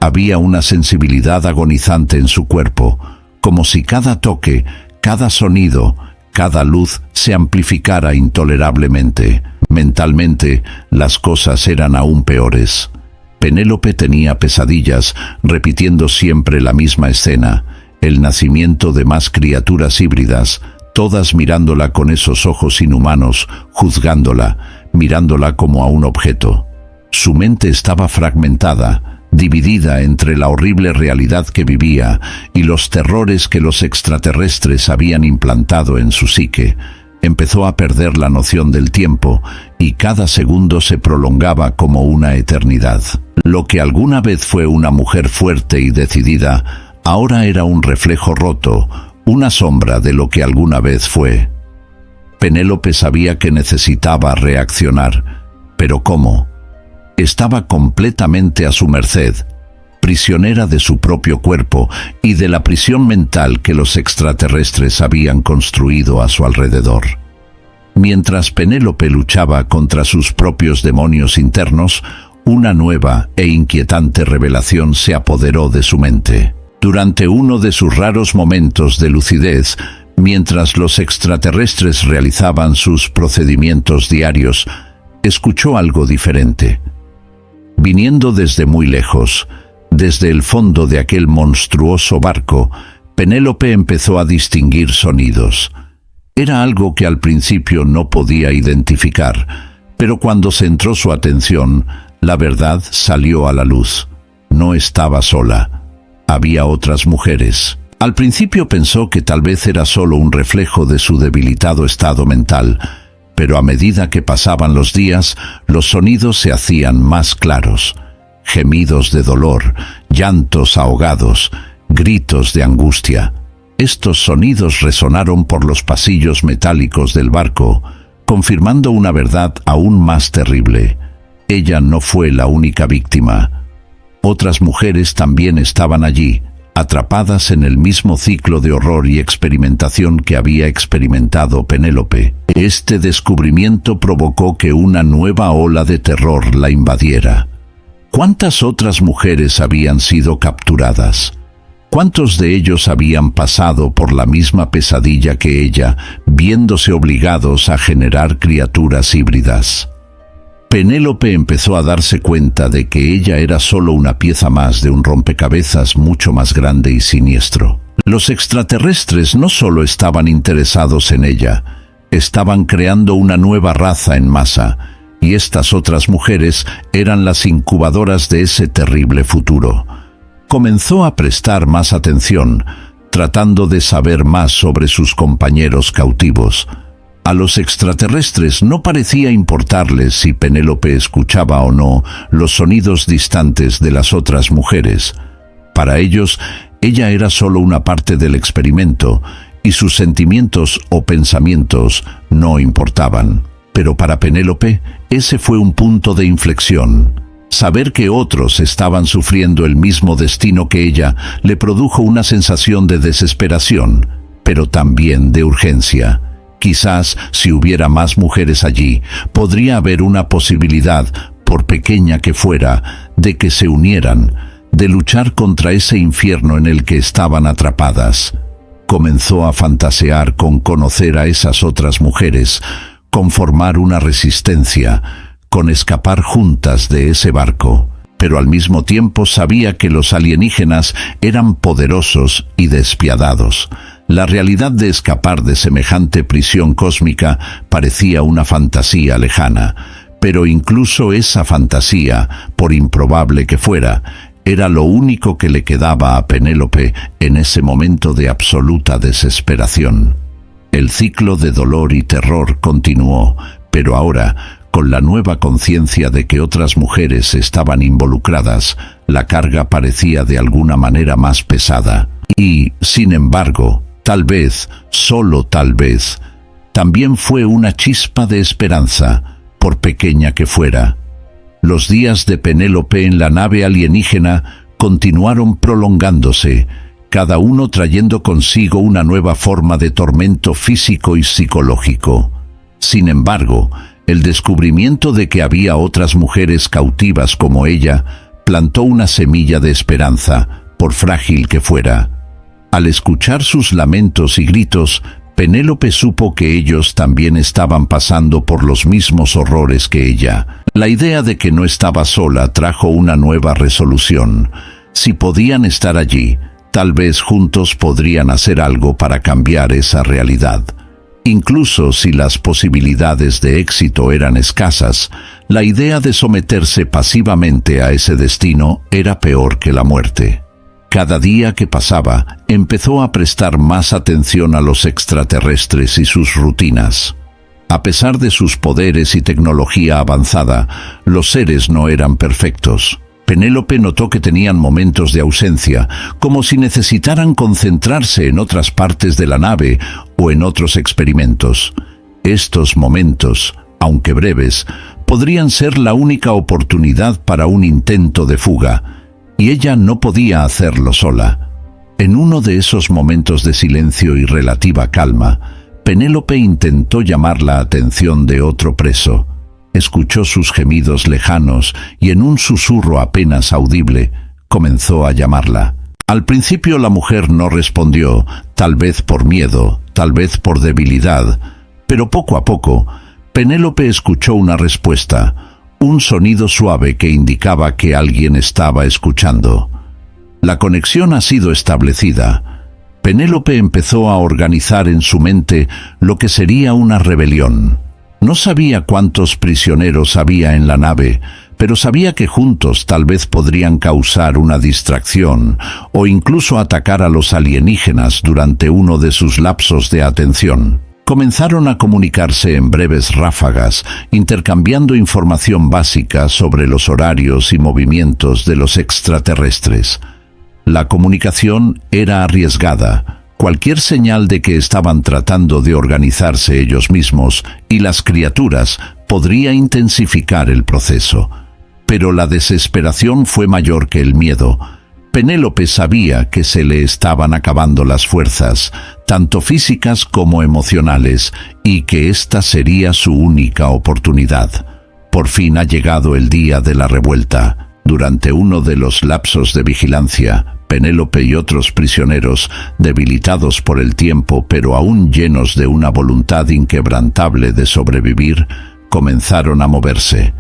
Había una sensibilidad agonizante en su cuerpo, como si cada toque, cada sonido, cada luz se amplificara intolerablemente. Mentalmente, las cosas eran aún peores. Penélope tenía pesadillas, repitiendo siempre la misma escena, el nacimiento de más criaturas híbridas, todas mirándola con esos ojos inhumanos, juzgándola, mirándola como a un objeto. Su mente estaba fragmentada, dividida entre la horrible realidad que vivía y los terrores que los extraterrestres habían implantado en su psique. Empezó a perder la noción del tiempo y cada segundo se prolongaba como una eternidad. Lo que alguna vez fue una mujer fuerte y decidida, ahora era un reflejo roto, una sombra de lo que alguna vez fue. Penélope sabía que necesitaba reaccionar, pero ¿cómo? Estaba completamente a su merced, prisionera de su propio cuerpo y de la prisión mental que los extraterrestres habían construido a su alrededor. Mientras Penélope luchaba contra sus propios demonios internos, una nueva e inquietante revelación se apoderó de su mente. Durante uno de sus raros momentos de lucidez, mientras los extraterrestres realizaban sus procedimientos diarios, escuchó algo diferente. Viniendo desde muy lejos, desde el fondo de aquel monstruoso barco, Penélope empezó a distinguir sonidos. Era algo que al principio no podía identificar, pero cuando centró su atención, la verdad salió a la luz. No estaba sola. Había otras mujeres. Al principio pensó que tal vez era solo un reflejo de su debilitado estado mental, pero a medida que pasaban los días, los sonidos se hacían más claros. Gemidos de dolor, llantos ahogados, gritos de angustia. Estos sonidos resonaron por los pasillos metálicos del barco, confirmando una verdad aún más terrible. Ella no fue la única víctima. Otras mujeres también estaban allí, atrapadas en el mismo ciclo de horror y experimentación que había experimentado Penélope. Este descubrimiento provocó que una nueva ola de terror la invadiera. ¿Cuántas otras mujeres habían sido capturadas? ¿Cuántos de ellos habían pasado por la misma pesadilla que ella, viéndose obligados a generar criaturas híbridas? Penélope empezó a darse cuenta de que ella era solo una pieza más de un rompecabezas mucho más grande y siniestro. Los extraterrestres no solo estaban interesados en ella, estaban creando una nueva raza en masa, y estas otras mujeres eran las incubadoras de ese terrible futuro. Comenzó a prestar más atención, tratando de saber más sobre sus compañeros cautivos. A los extraterrestres no parecía importarles si Penélope escuchaba o no los sonidos distantes de las otras mujeres. Para ellos, ella era solo una parte del experimento, y sus sentimientos o pensamientos no importaban. Pero para Penélope, ese fue un punto de inflexión. Saber que otros estaban sufriendo el mismo destino que ella le produjo una sensación de desesperación, pero también de urgencia. Quizás, si hubiera más mujeres allí, podría haber una posibilidad, por pequeña que fuera, de que se unieran, de luchar contra ese infierno en el que estaban atrapadas. Comenzó a fantasear con conocer a esas otras mujeres, con formar una resistencia, con escapar juntas de ese barco. Pero al mismo tiempo sabía que los alienígenas eran poderosos y despiadados. La realidad de escapar de semejante prisión cósmica parecía una fantasía lejana, pero incluso esa fantasía, por improbable que fuera, era lo único que le quedaba a Penélope en ese momento de absoluta desesperación. El ciclo de dolor y terror continuó, pero ahora, Con la nueva conciencia de que otras mujeres estaban involucradas, la carga parecía de alguna manera más pesada. Y, sin embargo, tal vez, solo tal vez, también fue una chispa de esperanza, por pequeña que fuera. Los días de Penélope en la nave alienígena continuaron prolongándose, cada uno trayendo consigo una nueva forma de tormento físico y psicológico. Sin embargo, el descubrimiento de que había otras mujeres cautivas como ella plantó una semilla de esperanza, por frágil que fuera. Al escuchar sus lamentos y gritos, Penélope supo que ellos también estaban pasando por los mismos horrores que ella. La idea de que no estaba sola trajo una nueva resolución. Si podían estar allí, tal vez juntos podrían hacer algo para cambiar esa realidad. Incluso si las posibilidades de éxito eran escasas, la idea de someterse pasivamente a ese destino era peor que la muerte. Cada día que pasaba, empezó a prestar más atención a los extraterrestres y sus rutinas. A pesar de sus poderes y tecnología avanzada, los seres no eran perfectos. Penélope notó que tenían momentos de ausencia, como si necesitaran concentrarse en otras partes de la nave o en otros experimentos. Estos momentos, aunque breves, podrían ser la única oportunidad para un intento de fuga, y ella no podía hacerlo sola. En uno de esos momentos de silencio y relativa calma, Penélope intentó llamar la atención de otro preso. Escuchó sus gemidos lejanos y en un susurro apenas audible, comenzó a llamarla. Al principio la mujer no respondió, tal vez por miedo, tal vez por debilidad, pero poco a poco, Penélope escuchó una respuesta, un sonido suave que indicaba que alguien estaba escuchando. La conexión ha sido establecida. Penélope empezó a organizar en su mente lo que sería una rebelión. No sabía cuántos prisioneros había en la nave, pero sabía que juntos tal vez podrían causar una distracción o incluso atacar a los alienígenas durante uno de sus lapsos de atención. Comenzaron a comunicarse en breves ráfagas, intercambiando información básica sobre los horarios y movimientos de los extraterrestres. La comunicación era arriesgada. Cualquier señal de que estaban tratando de organizarse ellos mismos y las criaturas podría intensificar el proceso. Pero la desesperación fue mayor que el miedo. Penélope sabía que se le estaban acabando las fuerzas, tanto físicas como emocionales, y que esta sería su única oportunidad. Por fin ha llegado el día de la revuelta. Durante uno de los lapsos de vigilancia, Penélope y otros prisioneros, debilitados por el tiempo pero aún llenos de una voluntad inquebrantable de sobrevivir, comenzaron a moverse.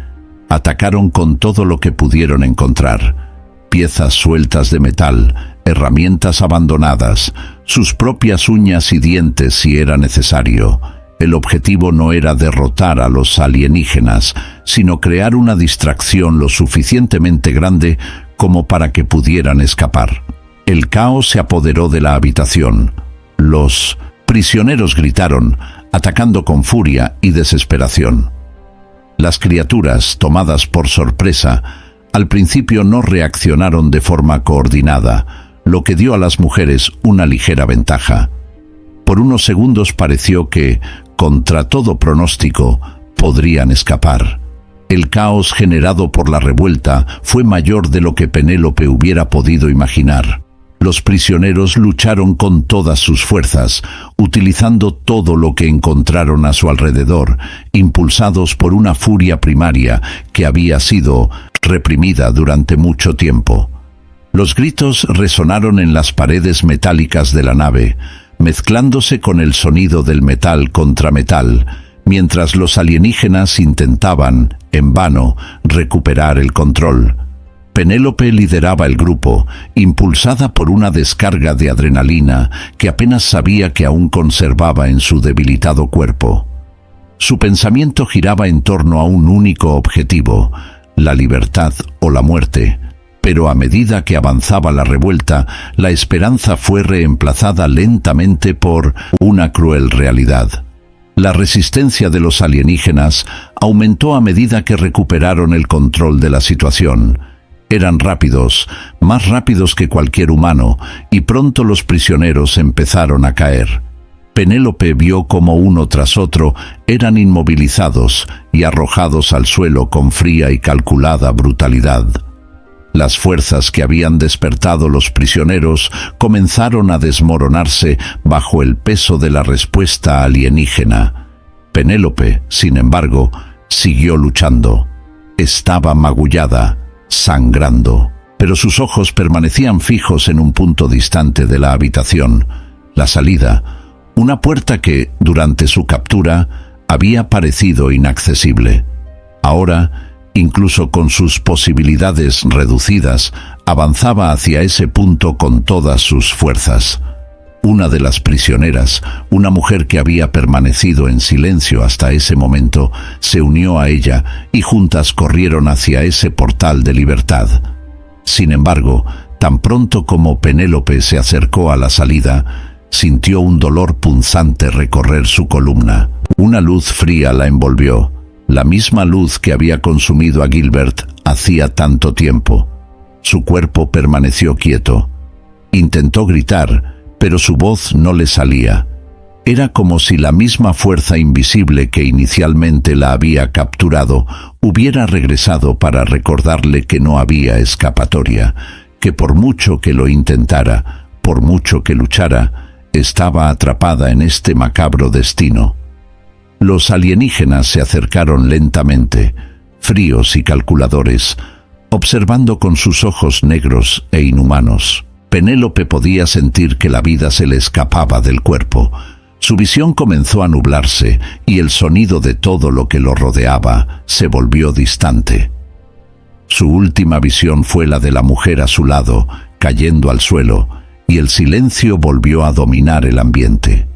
Atacaron con todo lo que pudieron encontrar: piezas sueltas de metal, herramientas abandonadas, sus propias uñas y dientes si era necesario. El objetivo no era derrotar a los alienígenas, sino crear una distracción lo suficientemente grande como para que pudieran escapar. El caos se apoderó de la habitación. Los prisioneros gritaron, atacando con furia y desesperación. Las criaturas, tomadas por sorpresa, al principio no reaccionaron de forma coordinada, lo que dio a las mujeres una ligera ventaja. Por unos segundos pareció que, contra todo pronóstico, podrían escapar. El caos generado por la revuelta fue mayor de lo que Penélope hubiera podido imaginar. Los prisioneros lucharon con todas sus fuerzas, utilizando todo lo que encontraron a su alrededor, impulsados por una furia primaria que había sido reprimida durante mucho tiempo. Los gritos resonaron en las paredes metálicas de la nave, mezclándose con el sonido del metal contra metal, mientras los alienígenas intentaban, en vano, recuperar el control. Penélope lideraba el grupo, impulsada por una descarga de adrenalina que apenas sabía que aún conservaba en su debilitado cuerpo. Su pensamiento giraba en torno a un único objetivo: la libertad o la muerte. Pero a medida que avanzaba la revuelta, la esperanza fue reemplazada lentamente por una cruel realidad. La resistencia de los alienígenas aumentó a medida que recuperaron el control de la situación. Eran rápidos, más rápidos que cualquier humano, y pronto los prisioneros empezaron a caer. Penélope vio cómo uno tras otro eran inmovilizados y arrojados al suelo con fría y calculada brutalidad. Las fuerzas que habían despertado los prisioneros comenzaron a desmoronarse bajo el peso de la respuesta alienígena. Penélope, sin embargo, siguió luchando. Estaba magullada, sangrando, pero sus ojos permanecían fijos en un punto distante de la habitación, la salida, una puerta que, durante su captura, había parecido inaccesible. Ahora, incluso con sus posibilidades reducidas, avanzaba hacia ese punto con todas sus fuerzas. Una de las prisioneras, una mujer que había permanecido en silencio hasta ese momento, se unió a ella y juntas corrieron hacia ese portal de libertad. Sin embargo, tan pronto como Penélope se acercó a la salida, sintió un dolor punzante recorrer su columna. Una luz fría la envolvió, la misma luz que había consumido a Gilbert hacía tanto tiempo. Su cuerpo permaneció quieto. Intentó gritar, pero su voz no le salía. Era como si la misma fuerza invisible que inicialmente la había capturado hubiera regresado para recordarle que no había escapatoria, que por mucho que lo intentara, por mucho que luchara, estaba atrapada en este macabro destino. Los alienígenas se acercaron lentamente, fríos y calculadores, observando con sus ojos negros e inhumanos. Penélope podía sentir que la vida se le escapaba del cuerpo. Su visión comenzó a nublarse y el sonido de todo lo que lo rodeaba se volvió distante. Su última visión fue la de la mujer a su lado, cayendo al suelo, y el silencio volvió a dominar el ambiente.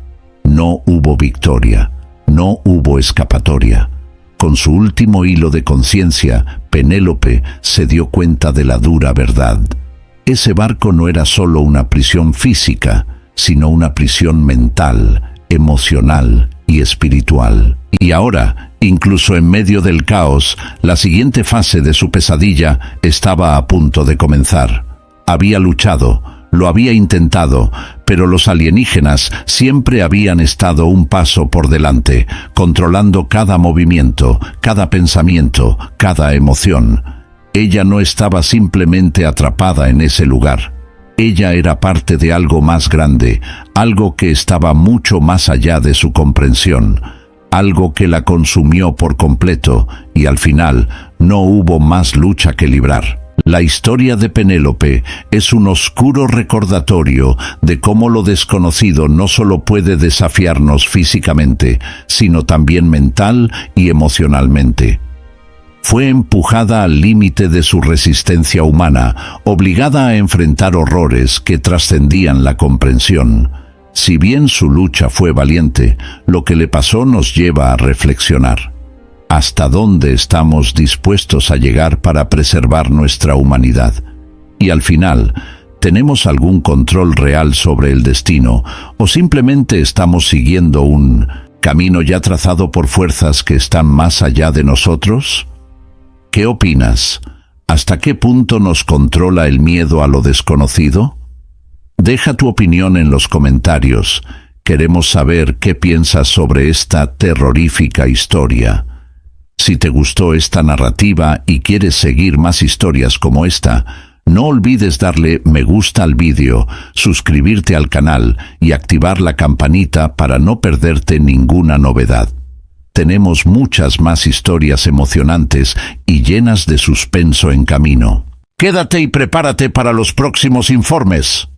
No hubo victoria, no hubo escapatoria. Con su último hilo de conciencia, Penélope se dio cuenta de la dura verdad. Ese barco no era solo una prisión física, sino una prisión mental, emocional y espiritual. Y ahora, incluso en medio del caos, la siguiente fase de su pesadilla estaba a punto de comenzar. Había luchado, lo había intentado, pero los alienígenas siempre habían estado un paso por delante, controlando cada movimiento, cada pensamiento, cada emoción. Ella no estaba simplemente atrapada en ese lugar. Ella era parte de algo más grande, algo que estaba mucho más allá de su comprensión, algo que la consumió por completo y al final no hubo más lucha que librar. La historia de Penélope es un oscuro recordatorio de cómo lo desconocido no solo puede desafiarnos físicamente, sino también mental y emocionalmente. Fue empujada al límite de su resistencia humana, obligada a enfrentar horrores que trascendían la comprensión. Si bien su lucha fue valiente, lo que le pasó nos lleva a reflexionar. ¿Hasta dónde estamos dispuestos a llegar para preservar nuestra humanidad? Y al final, ¿tenemos algún control real sobre el destino o simplemente estamos siguiendo un camino ya trazado por fuerzas que están más allá de nosotros? ¿Qué opinas? ¿Hasta qué punto nos controla el miedo a lo desconocido? Deja tu opinión en los comentarios. Queremos saber qué piensas sobre esta terrorífica historia. Si te gustó esta narrativa y quieres seguir más historias como esta, no olvides darle me gusta al vídeo, suscribirte al canal y activar la campanita para no perderte ninguna novedad. Tenemos muchas más historias emocionantes y llenas de suspenso en camino. Quédate y prepárate para los próximos informes.